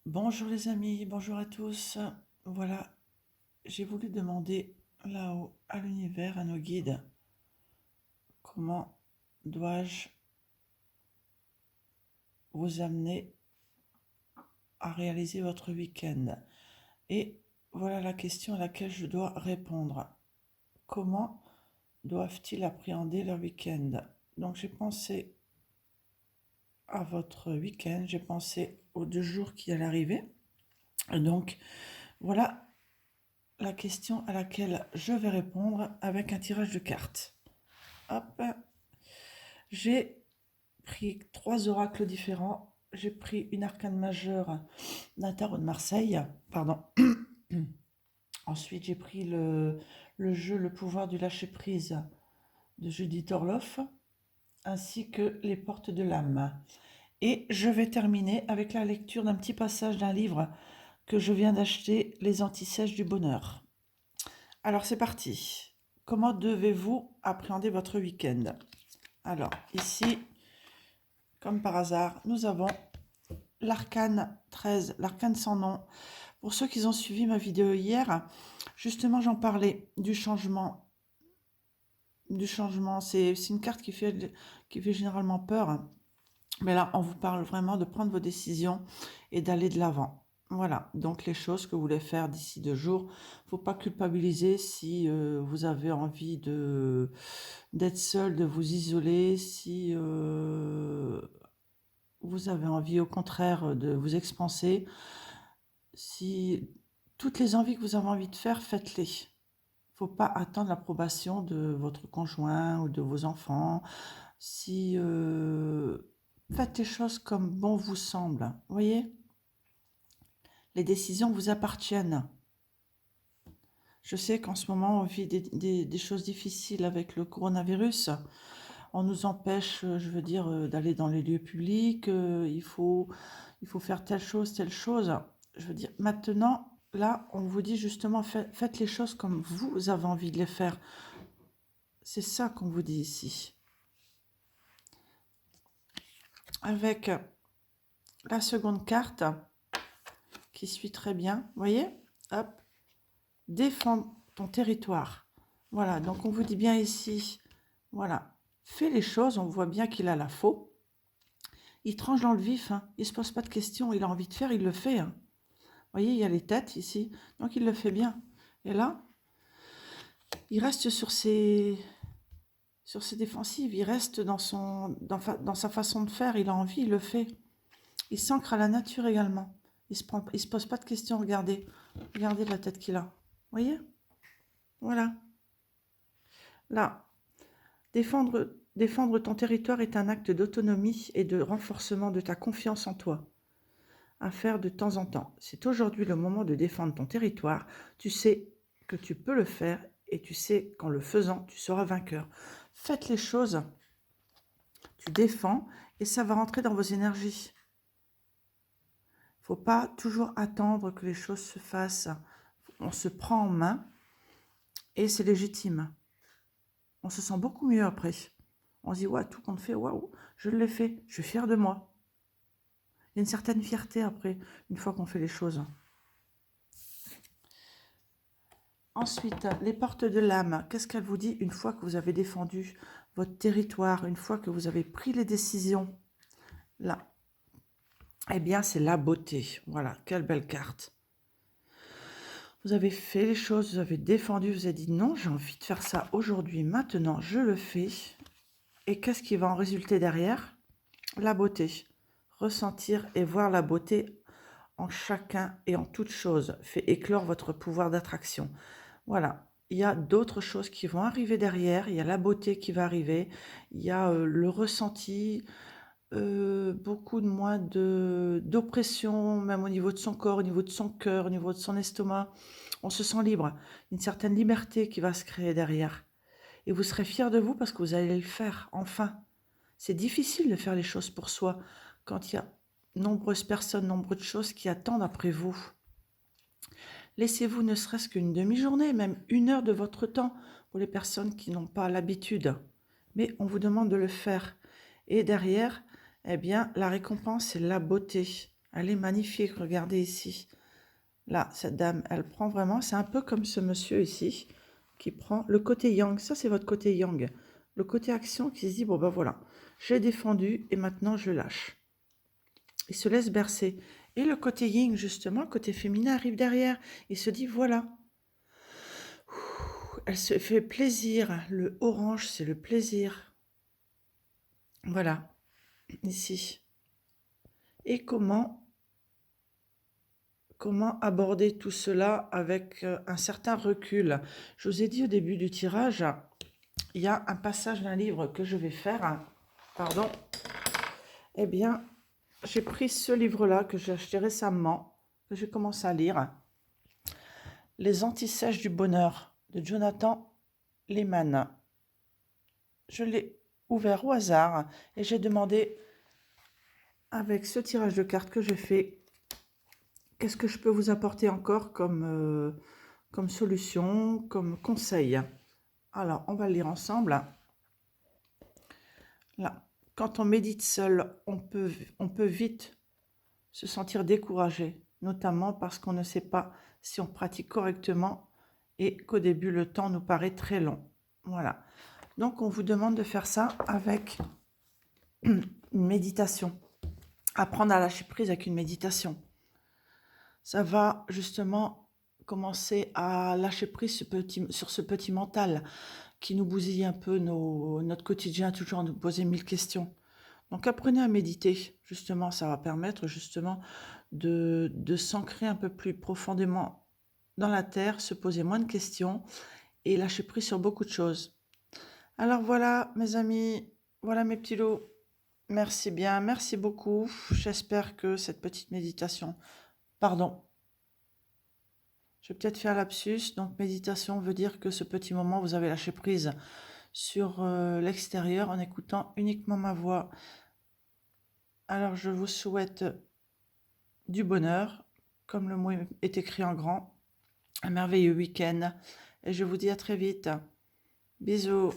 Bonjour les amis, bonjour à tous. Voilà, j'ai voulu demander là-haut à l'univers, à nos guides, comment dois-je vous amener à réaliser votre week-end? Et voilà la question à laquelle je dois répondre. Comment doivent-ils appréhender leur week-end? Donc j'ai pensé à votre week-end, j'ai pensé aux 2 jours qui allaient arriver. Et donc voilà la question à laquelle je vais répondre avec un tirage de cartes. Hop, j'ai pris 3 oracles différents. J'ai pris une arcane majeure d'un tarot de Marseille, pardon. Ensuite, j'ai pris le jeu Le pouvoir du lâcher-prise de Judith Orloff, ainsi que Les portes de l'âme. Et je vais terminer avec la lecture d'un petit passage d'un livre que je viens d'acheter, Les antisèches du bonheur. Alors c'est parti. Comment devez-vous appréhender votre week-end? Alors ici, comme par hasard, nous avons l'arcane 13, l'arcane sans nom. Pour ceux qui ont suivi ma vidéo hier, justement j'en parlais du changement. C'est une carte qui fait généralement peur. Mais là, on vous parle vraiment de prendre vos décisions et d'aller de l'avant. Voilà, donc les choses que vous voulez faire d'ici 2 jours. Faut pas culpabiliser si vous avez envie d'être seul, de vous isoler, si vous avez envie au contraire de vous expanser. Si toutes les envies que vous avez envie de faire, faites-les. Faut pas attendre l'approbation de votre conjoint ou de vos enfants. Si faites les choses comme bon vous semble. Vous voyez, les décisions vous appartiennent. Je sais qu'en ce moment, on vit des choses difficiles avec le coronavirus. On nous empêche, je veux dire, d'aller dans les lieux publics. Il faut faire telle chose, telle chose. Je veux dire, maintenant, là, on vous dit justement, faites les choses comme vous avez envie de les faire. C'est ça qu'on vous dit ici. Avec la seconde carte, qui suit très bien, vous voyez, hop, défends ton territoire. Voilà, donc on vous dit bien ici, voilà, fais les choses, on voit bien qu'il a la faux. Il tranche dans le vif, hein. Il ne se pose pas de questions, il a envie de faire, il le fait. Hein. Vous voyez, il y a les têtes ici, donc il le fait bien. Et là, il reste sur ses défensives, il reste dans sa façon de faire, il a envie, il le fait. Il s'ancre à la nature également. Il se pose pas de questions, regardez la tête qu'il a. Vous voyez? Voilà. Là, défendre ton territoire est un acte d'autonomie et de renforcement de ta confiance en toi, à faire de temps en temps. C'est aujourd'hui le moment de défendre ton territoire. Tu sais que tu peux le faire et tu sais qu'en le faisant, tu seras vainqueur. Faites les choses, tu défends et ça va rentrer dans vos énergies. Il ne faut pas toujours attendre que les choses se fassent. On se prend en main et c'est légitime. On se sent beaucoup mieux après. On se dit, ouais, tout compte fait, waouh, je l'ai fait, je suis fière de moi. Il y a une certaine fierté après, une fois qu'on fait les choses. Ensuite, les portes de l'âme, qu'est-ce qu'elle vous dit une fois que vous avez défendu votre territoire, une fois que vous avez pris les décisions? Là, eh bien, c'est la beauté. Voilà, quelle belle carte. Vous avez fait les choses, vous avez défendu, vous avez dit non, j'ai envie de faire ça aujourd'hui, maintenant, je le fais. Et qu'est-ce qui va en résulter derrière? La beauté. Ressentir et voir la beauté en chacun et en toute chose fait éclore votre pouvoir d'attraction. Voilà. Il y a d'autres choses qui vont arriver derrière. Il y a la beauté qui va arriver. Il y a le ressenti, beaucoup de moins d'oppression, même au niveau de son corps, au niveau de son cœur, au niveau de son estomac. On se sent libre. Une certaine liberté qui va se créer derrière. Et vous serez fiers de vous parce que vous allez le faire, enfin. C'est difficile de faire les choses pour soi quand il y a nombreuses personnes, nombreuses choses qui attendent après vous. Laissez-vous ne serait-ce qu'une demi-journée, même 1 heure de votre temps pour les personnes qui n'ont pas l'habitude. Mais on vous demande de le faire. Et derrière, eh bien, la récompense, c'est la beauté. Elle est magnifique, regardez ici. Là, cette dame, elle prend vraiment, c'est un peu comme ce monsieur ici, qui prend le côté yang. Ça, c'est votre côté yang. Le côté action qui se dit, bon ben voilà, j'ai défendu et maintenant je lâche. Il se laisse bercer. Et le côté yin, justement, le côté féminin arrive derrière. Il se dit, voilà. Elle se fait plaisir. Le orange, c'est le plaisir. Voilà, ici. Et comment aborder tout cela avec un certain recul. Je vous ai dit au début du tirage, il y a un passage d'un livre que je vais faire. Pardon. Eh bien, j'ai pris ce livre-là que j'ai acheté récemment, que j'ai commencé à lire. Les antisèches du bonheur de Jonathan Lehman. Je l'ai ouvert au hasard et j'ai demandé, avec ce tirage de cartes que j'ai fait, qu'est-ce que je peux vous apporter encore comme solution, comme conseil. Alors, on va le lire ensemble. Là, quand on médite seul, on peut vite se sentir découragé, notamment parce qu'on ne sait pas si on pratique correctement et qu'au début, le temps nous paraît très long. Voilà. Donc, on vous demande de faire ça avec une méditation. Apprendre à lâcher prise avec une méditation. Ça va justement commencer à lâcher prise sur ce petit mental qui nous bousille un peu notre quotidien, toujours à nous poser 1000 questions. Donc apprenez à méditer, justement, ça va permettre justement de s'ancrer un peu plus profondément dans la terre, se poser moins de questions et lâcher prise sur beaucoup de choses. Alors voilà mes amis, voilà mes petits lots. Merci bien, merci beaucoup. J'espère que cette petite méditation, pardon, je vais peut-être faire lapsus. Donc méditation veut dire que ce petit moment, vous avez lâché prise sur l'extérieur en écoutant uniquement ma voix. Alors je vous souhaite du bonheur, comme le mot est écrit en grand, un merveilleux week-end et je vous dis à très vite. Bisous.